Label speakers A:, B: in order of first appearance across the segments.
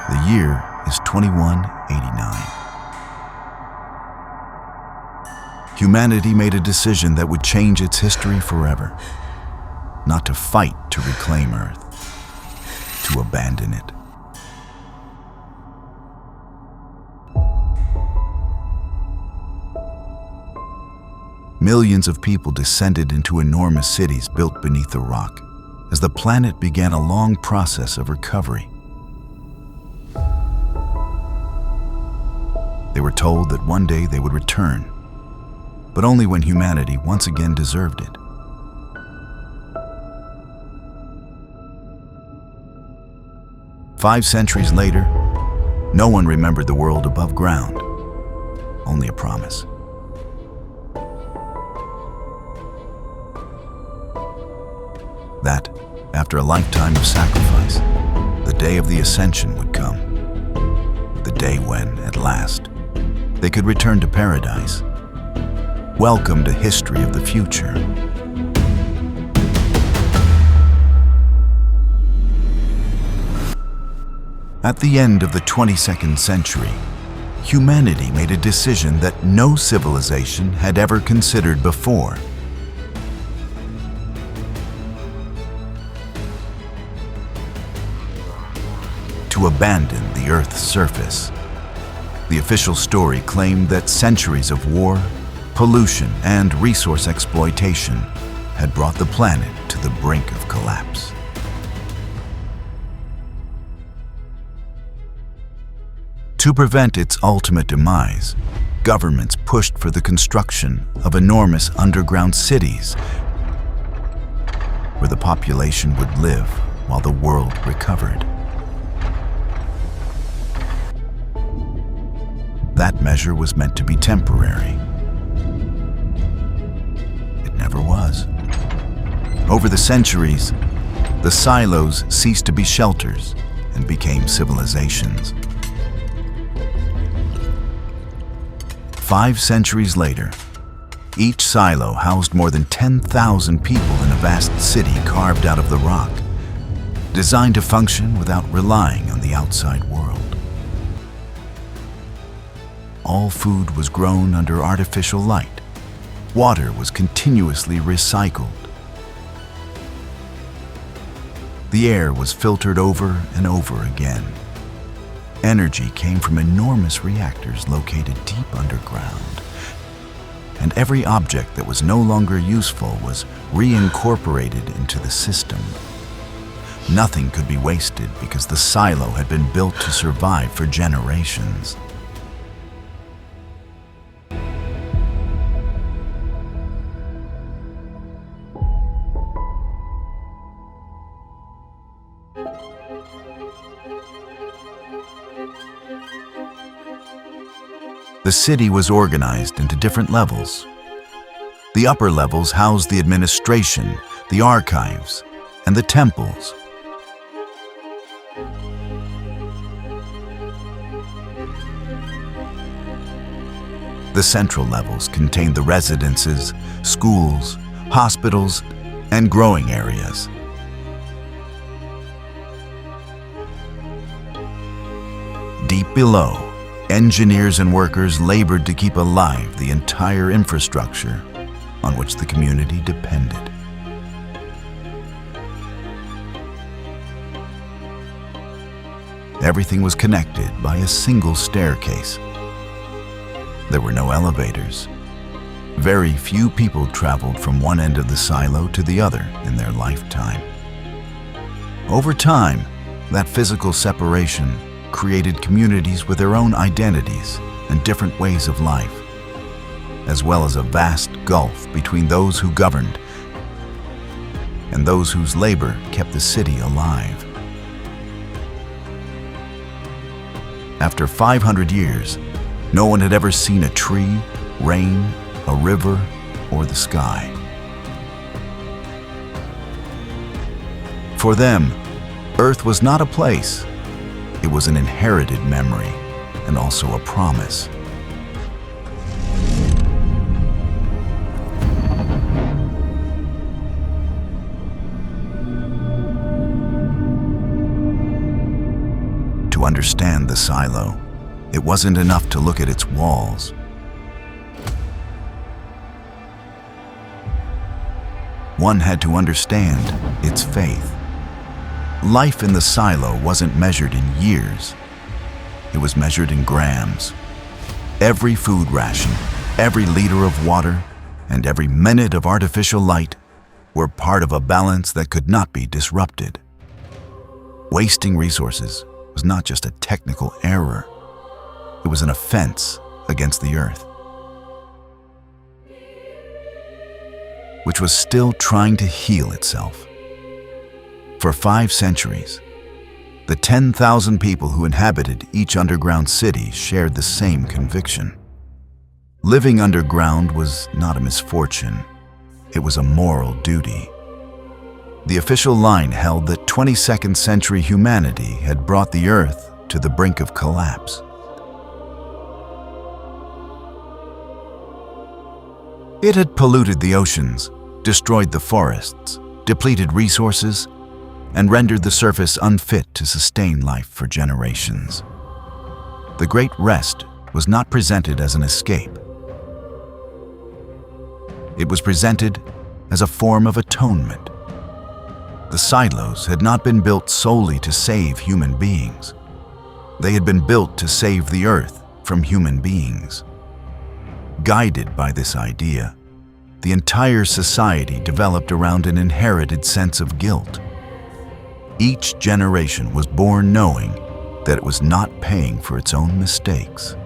A: The year is 2189. Humanity made a decision that would change its history forever. Not to fight to reclaim Earth, to abandon it. Millions of people descended into enormous cities built beneath the rock as the planet began a long process of recovery. They were told that one day they would return, but only when humanity once again deserved it. Five centuries later, no one remembered the world above ground, only a promise. That, after a lifetime of sacrifice, the day of the Ascension would come. The day when, at last, they could return to paradise. Welcome to history of the future. At the end of the 22nd century, humanity made a decision that no civilization had ever considered before. To abandon the Earth's surface. The official story claimed that centuries of war, pollution, and resource exploitation had brought the planet to the brink of collapse. To prevent its ultimate demise, governments pushed for the construction of enormous underground cities where the population would live while the world recovered. That measure was meant to be temporary. It never was. Over the centuries, the silos ceased to be shelters and became civilizations. 5 centuries later, each silo housed more than 10,000 people in a vast city carved out of the rock, designed to function without relying on the outside world. All food was grown under artificial light. Water was continuously recycled. The air was filtered over and over again. Energy came from enormous reactors located deep underground. And every object that was no longer useful was reincorporated into the system. Nothing could be wasted because the silo had been built to survive for generations. The city was organized into different levels. The upper levels housed the administration, the archives, and the temples. The central levels contained the residences, schools, hospitals, and growing areas. Deep below, engineers and workers labored to keep alive the entire infrastructure on which the community depended. Everything was connected by a single staircase. There were no elevators. Very few people traveled from one end of the silo to the other in their lifetime. Over time, that physical separation created communities with their own identities and different ways of life, as well as a vast gulf between those who governed and those whose labor kept the city alive. After 500 years, no one had ever seen a tree, rain, a river, or the sky. For them, Earth was not a place. It was an inherited memory and also a promise. To To understand the silo, it wasn't enough to look at its walls. One had to understand its faith. Life in the silo wasn't measured in years. It was measured in grams. Every food ration, every liter of water, and every minute of artificial light were part of a balance that could not be disrupted. Wasting resources was not just a technical error. It was an offense against the earth, which was still trying to heal itself. For 5 centuries, the 10,000 people who inhabited each underground city shared the same conviction. Living underground was not a misfortune, it was a moral duty. The official line held that 22nd century humanity had brought the earth to the brink of collapse. It had polluted the oceans, destroyed the forests, depleted resources, and rendered the surface unfit to sustain life for generations. The Great Rest was not presented as an escape. It was presented as a form of atonement. The silos had not been built solely to save human beings. They had been built to save the earth from human beings. Guided by this idea, the entire society developed around an inherited sense of guilt. Each generation was born knowing that it was not paying for its own mistakes,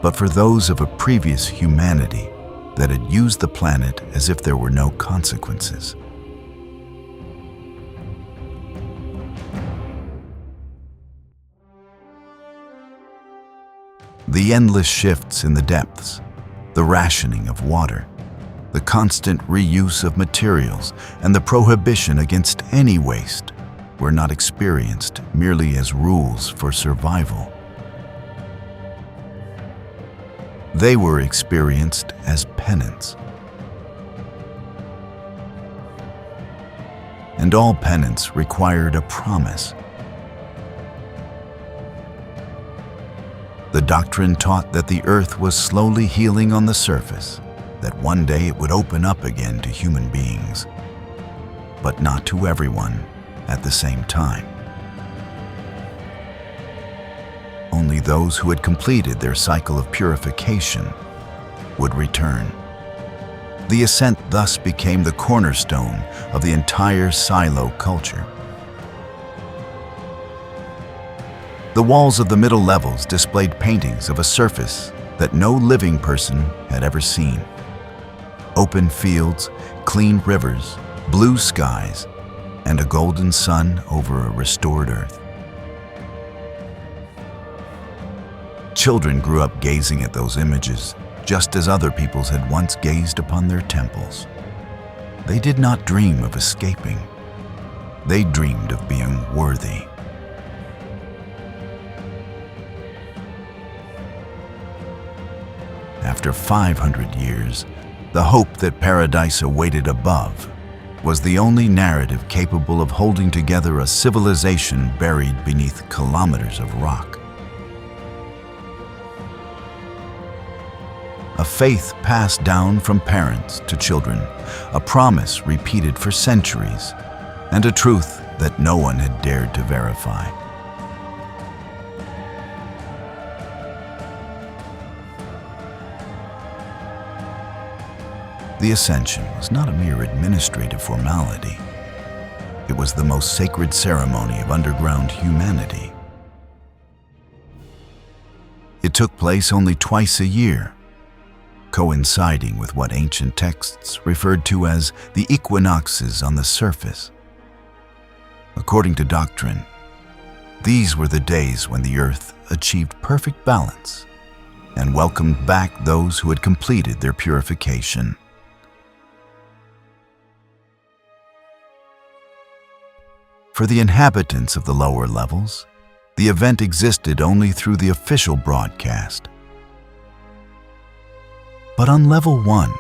A: but for those of a previous humanity that had used the planet as if there were no consequences. The endless shifts in the depths, the rationing of water, the constant reuse of materials, and the prohibition against any waste were not experienced merely as rules for survival. They were experienced as penance. And all penance required a promise. The doctrine taught that the earth was slowly healing on the surface, that one day it would open up again to human beings, but not to everyone at the same time. Only those who had completed their cycle of purification would return. The ascent thus became the cornerstone of the entire silo culture. The walls of the middle levels displayed paintings of a surface that no living person had ever seen. Open fields, clean rivers, blue skies, and a golden sun over a restored earth. Children grew up gazing at those images, just as other peoples had once gazed upon their temples. They did not dream of escaping. They dreamed of being worthy. After 500 years, the hope that paradise awaited above was the only narrative capable of holding together a civilization buried beneath kilometers of rock. A faith passed down from parents to children, a promise repeated for centuries, and a truth that no one had dared to verify. The Ascension was not a mere administrative formality. It was the most sacred ceremony of underground humanity. It took place only twice a year, coinciding with what ancient texts referred to as the equinoxes on the surface. According to Doctrine, these were the days when the earth achieved perfect balance and welcomed back those who had completed their purification. For the inhabitants of the lower levels, the event existed only through the official broadcast. But on level 1,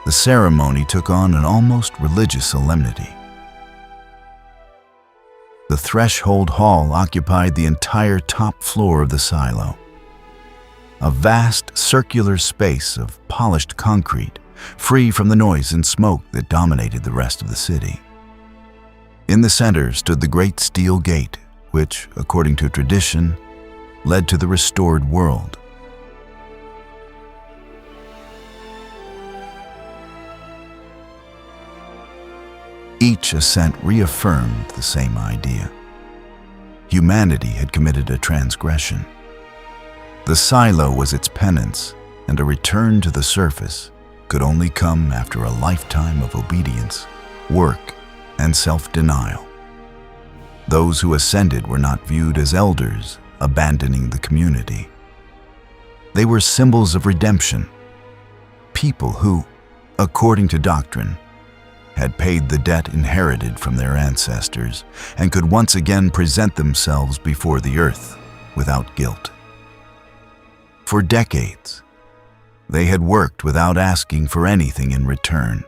A: the ceremony took on an almost religious solemnity. The threshold hall occupied the entire top floor of the silo, a vast circular space of polished concrete, free from the noise and smoke that dominated the rest of the city. In the center stood the great steel gate, which, according to tradition, led to the restored world. Each ascent reaffirmed the same idea. Humanity had committed a transgression. The silo was its penance, and a return to the surface could only come after a lifetime of obedience, work, and self-denial. Those who ascended were not viewed as elders abandoning the community. They were symbols of redemption, people who, according to Doctrine, had paid the debt inherited from their ancestors and could once again present themselves before the earth without guilt. For decades, they had worked without asking for anything in return.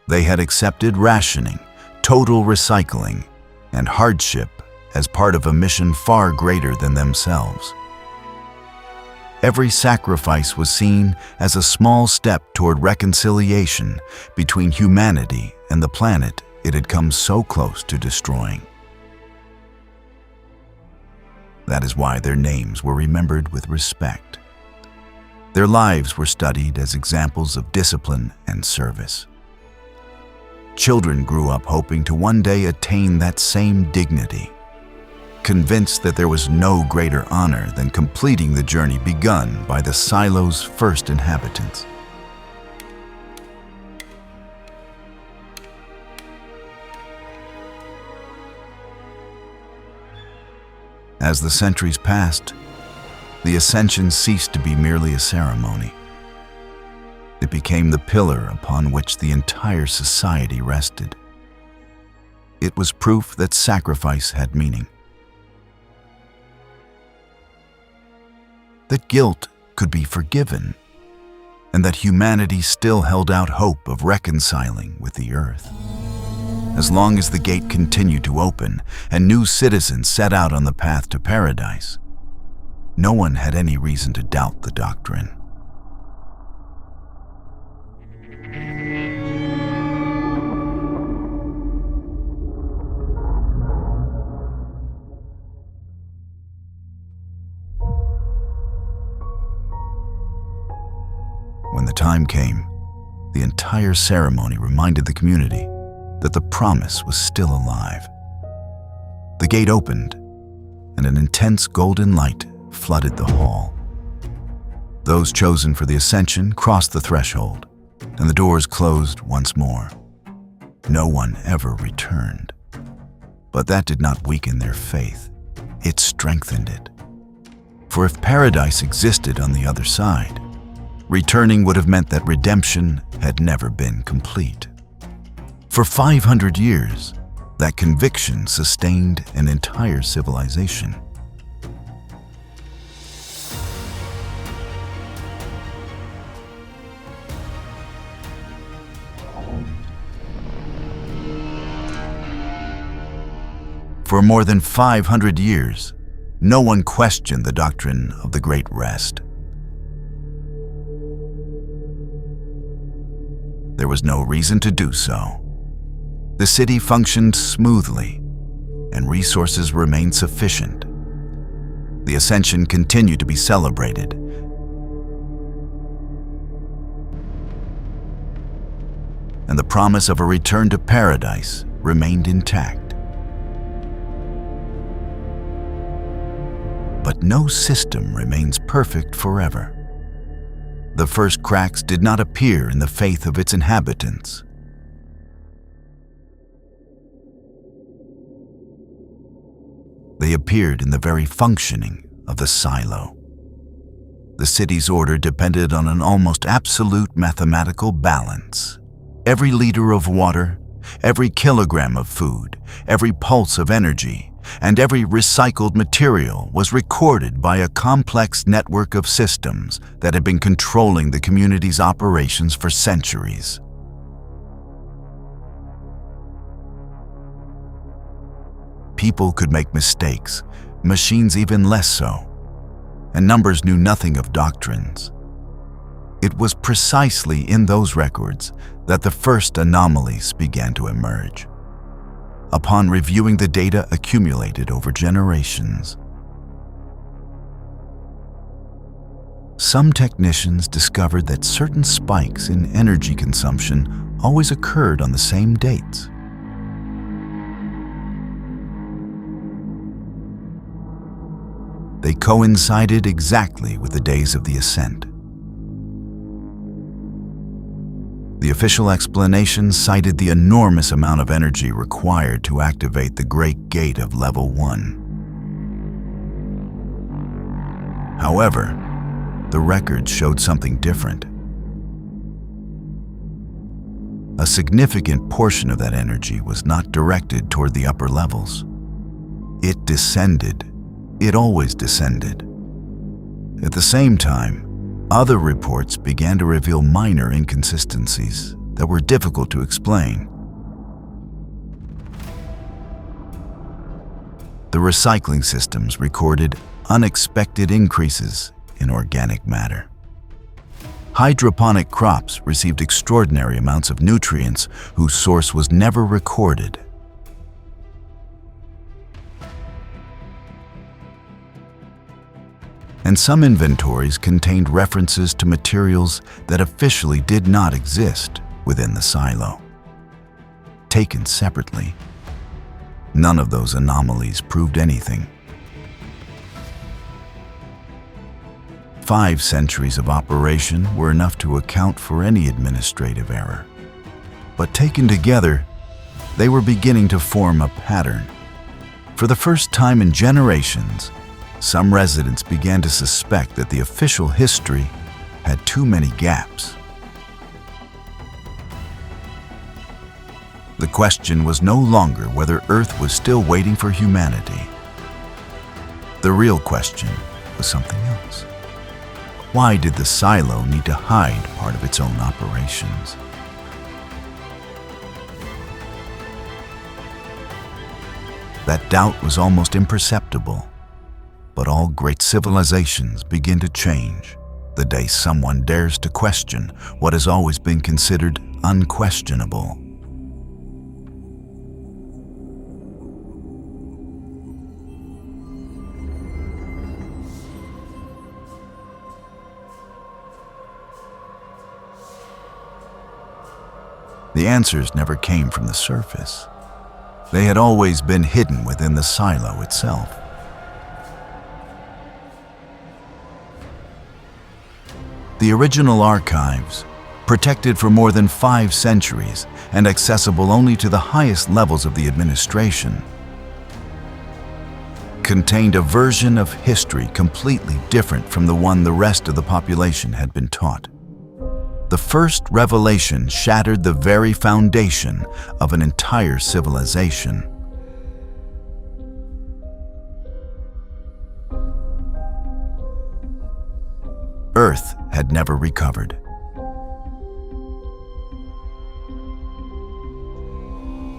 A: They had accepted rationing, total recycling, and hardship as part of a mission far greater than themselves. Every sacrifice was seen as a small step toward reconciliation between humanity and the planet it had come so close to destroying. That is why their names were remembered with respect. Their lives were studied as examples of discipline and service. Children grew up hoping to one day attain that same dignity, convinced that there was no greater honor than completing the journey begun by the silo's first inhabitants. As the centuries passed, the Ascension ceased to be merely a ceremony. It became the pillar upon which the entire society rested. It was proof that sacrifice had meaning, that guilt could be forgiven, and that humanity still held out hope of reconciling with the earth. As long as the gate continued to open and new citizens set out on the path to paradise, no one had any reason to doubt the doctrine. When the time came, the entire ceremony reminded the community that the promise was still alive. The gate opened, and an intense golden light flooded the hall. Those chosen for the Ascension crossed the threshold, and the doors closed once more. No one ever returned. But that did not weaken their faith. It strengthened it. For if paradise existed on the other side, returning would have meant that redemption had never been complete. For 500 years, that conviction sustained an entire civilization. For more than 500 years, no one questioned the doctrine of the Great Rest. There was no reason to do so. The city functioned smoothly, and resources remained sufficient. The Ascension continued to be celebrated, and the promise of a return to paradise remained intact. But no system remains perfect forever. The first cracks did not appear in the faith of its inhabitants. They appeared in the very functioning of the silo. The city's order depended on an almost absolute mathematical balance. Every liter of water, every kilogram of food, every pulse of energy, and every recycled material was recorded by a complex network of systems that had been controlling the community's operations for centuries. People could make mistakes, machines even less so, and numbers knew nothing of doctrines. It was precisely in those records that the first anomalies began to emerge. Upon reviewing the data accumulated over generations, some technicians discovered that certain spikes in energy consumption always occurred on the same dates. They coincided exactly with the days of the ascent. The official explanation cited the enormous amount of energy required to activate the Great Gate of Level 1. However, the records showed something different. A significant portion of that energy was not directed toward the upper levels. It descended. It always descended. At the same time, other reports began to reveal minor inconsistencies that were difficult to explain. The recycling systems recorded unexpected increases in organic matter. Hydroponic crops received extraordinary amounts of nutrients whose source was never recorded. And some inventories contained references to materials that officially did not exist within the silo. Taken separately, none of those anomalies proved anything. 5 centuries of operation were enough to account for any administrative error. But taken together, they were beginning to form a pattern. For the first time in generations, some residents began to suspect that the official history had too many gaps. The question was no longer whether Earth was still waiting for humanity. The real question was something else. Why did the silo need to hide part of its own operations? That doubt was almost imperceptible. But all great civilizations begin to change the day someone dares to question what has always been considered unquestionable. The answers never came from the surface. They had always been hidden within the silo itself. The original archives, protected for more than 5 centuries and accessible only to the highest levels of the administration, contained a version of history completely different from the one the rest of the population had been taught. The first revelation shattered the very foundation of an entire civilization. Earth had never recovered.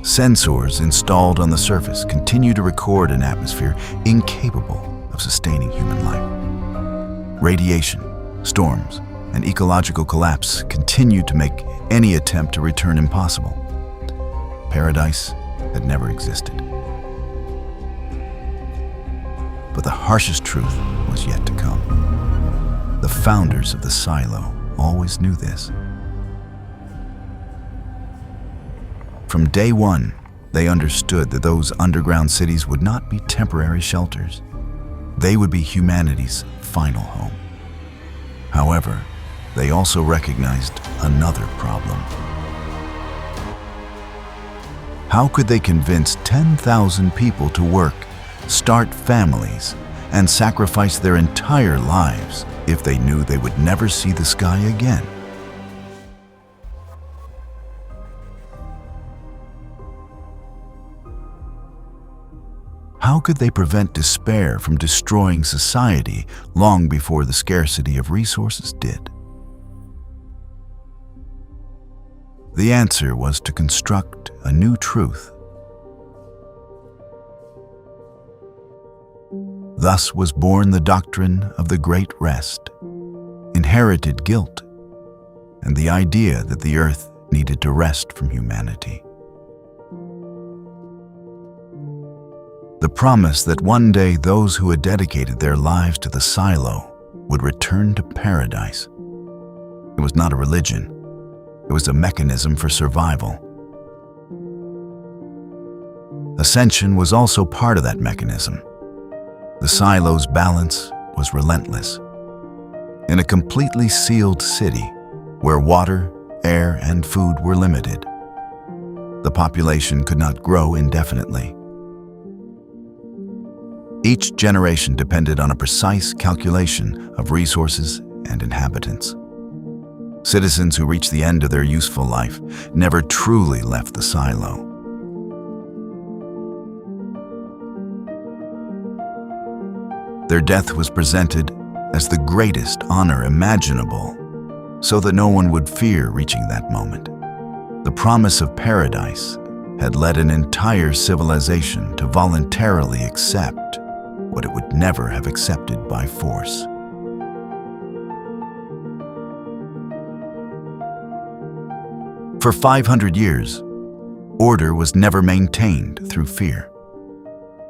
A: Sensors installed on the surface continue to record an atmosphere incapable of sustaining human life. Radiation, storms, and ecological collapse continue to make any attempt to return impossible. Paradise had never existed. But the harshest truth was yet to come. The founders of the silo always knew this. From day one, they understood that those underground cities would not be temporary shelters. They would be humanity's final home. However, they also recognized another problem. How could they convince 10,000 people to work, start families, and sacrifice their entire lives if they knew they would never see the sky again? How could they prevent despair from destroying society long before the scarcity of resources did? The answer was to construct a new truth. Thus was born the doctrine of the Great Rest, inherited guilt, and the idea that the earth needed to rest from humanity. The promise that one day those who had dedicated their lives to the silo would return to paradise. It was not a religion. It was a mechanism for survival. Ascension was also part of that mechanism. The silo's balance was relentless. In a completely sealed city, where water, air, and food were limited, the population could not grow indefinitely. Each generation depended on a precise calculation of resources and inhabitants. Citizens who reached the end of their useful life never truly left the silo. Their death was presented as the greatest honor imaginable, so that no one would fear reaching that moment. The promise of paradise had led an entire civilization to voluntarily accept what it would never have accepted by force. For 500 years, order was never maintained through fear.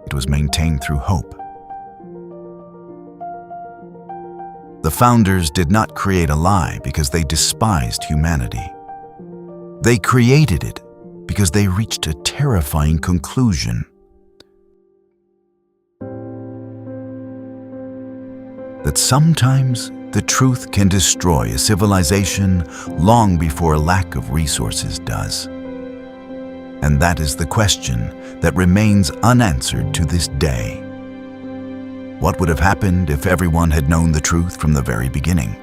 A: It was maintained through hope. The founders did not create a lie because they despised humanity. They created it because they reached a terrifying conclusion. That sometimes the truth can destroy a civilization long before a lack of resources does. And that is the question that remains unanswered to this day. What would have happened if everyone had known the truth from the very beginning?